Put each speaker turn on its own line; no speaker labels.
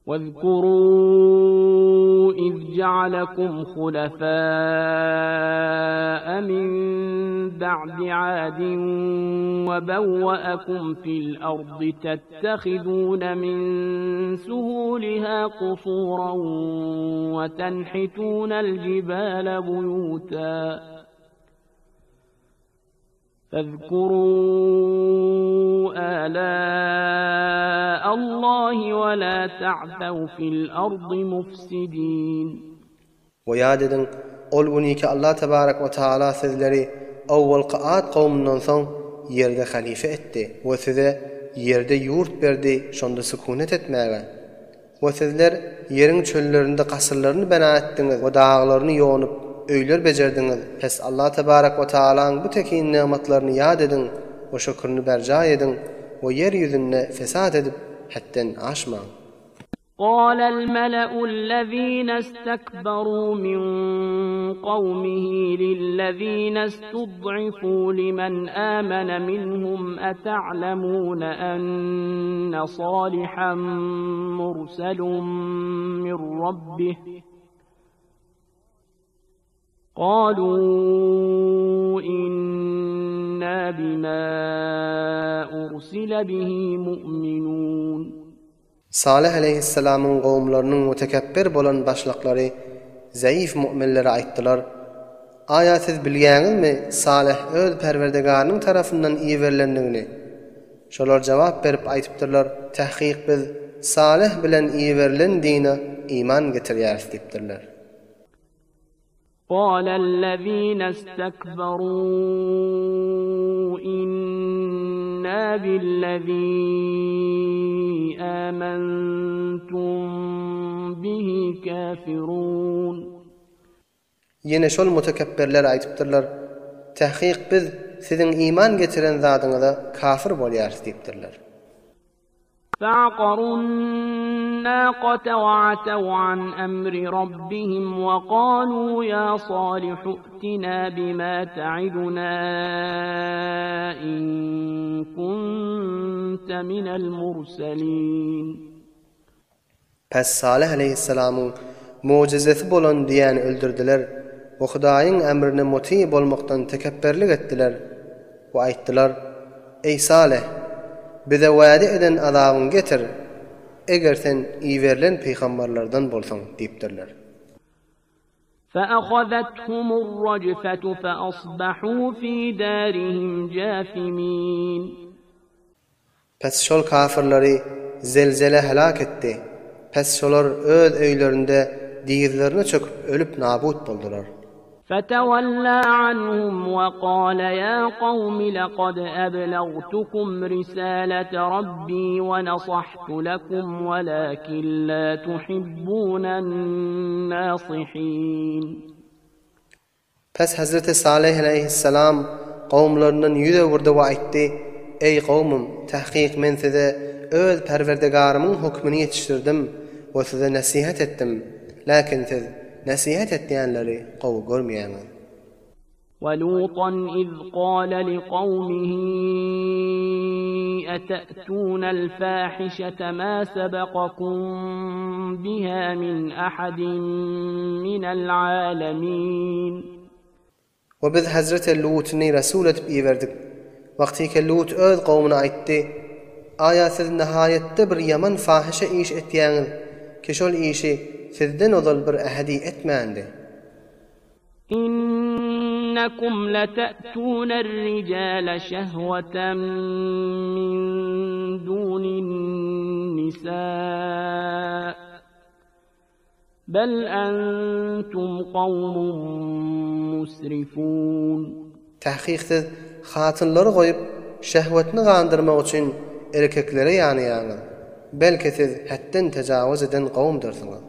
واذكروا إذ جعلكم خلفاء من بعد عاد وبوأكم في الأرض تتخذون من سهولها قصورا وتنحتون الجبال بيوتا فاذكروا آلاء الله ولا تعثوا في الأرض مفسدين.
وياددن أولغني كالله تبارك وتعالى سيزلري أول قاعد قومنdan soň yerde halife etdi. O size yerde yurt berdi, şonda sükunet etmäge. O sizler yerin çöllerinde kasırlarını bina etdiniz, o dağlarını yoğunup öýler becerdiniz. Pes Allah tebarek ve Taala'nın bu tekin nimetlerini yad edin, o şükrünü berca edin, o yeryüzünde fesat edip hadden aşma.
قال الملأ الذين استكبروا من قومه للذين استضعفوا لمن آمن منهم أتعلمون أن صالحا مرسل من ربه قالوا إنا بما أرسل به مؤمنون.
Salih aleyhisselamın qawmlarının mutekebbir bolan başlaqları zayıf müminlere aýtdylar. Aya siz bilýäňizmi Salih öz Perwerdigarnyň tarapyndan iyi verilendigini? Şolar jogap berip aýtypdyrlar, tahqiq biz Salih bilen iyi verilen dine iman getirýäris diýipdirler.
قال الذين استكبروا إنا بالذي آمنتم به كافرون.
Yine şol mutekebbirler aýtypdyrlar, tahqiq biz sizin iman getiren zadyňyza kafir bolýarys diýipdirler.
فعقروا الناقة وعتوا عن أمر ربهم وقالوا يا صالح ائتنا بما تعدنا إن كنت من المرسلين.
Pes Salih aleyhisselamın mucizesi bolan diýeni öldürdiler. O Hudaýyň emrine muti bolmakdan tekebbirlik etdiler. O aýtdylar, ey Salih, bize wa'de eden azabyny getir, eger sen iyi verilen peygamberlerden bolsaň diýipdirler.
فأخذتهم الرجفة فأصبحوا في دارهم جاثمين.
Pes şol kafirleri zelzele helak etdi. Pes şolar öz öýlerinde diýizlerine çöküp ölüp nabut boldular.
فتولى عنهم وقال يا قوم لقد أبلغتكم رسالة ربي ونصحت لكم ولكن لا تحبون الناصحين.
Pes Hazreti Salih aleyhisselam qawmlarynyň ýüze wurdy we aýtdy, ey qawmum, tahqiq men size öz Perwerdigarymyň hukmyny ýetişdirdim we size nasihat etdim. Lakin siz nasihat etdiýänleri gowy görmeýäňiz.
ولوطا إذ قال لقومه أتأتون الفاحشة ما سبقكم بها من أحد من العالمين.
وبذ Hazreti Lut'ni rasul etip iýerdik. Wagtyke Lut öz qawmyna aýtdy, aya siz nihayetde bir yaman fahişe iş etdiýäňiz, ki şol işi sizden ozal bir ahadi etmändi.
إنكم لتأتون الرجال شهوة من دون النساء بل أنتم قوم مسرفون. Tahqiq siz
hatynlary goýup şehwetini gandyrmak üçin erkeklere ýanyýaňyz. Belki siz hadden tajawuz eden gowmdyrsyňyz.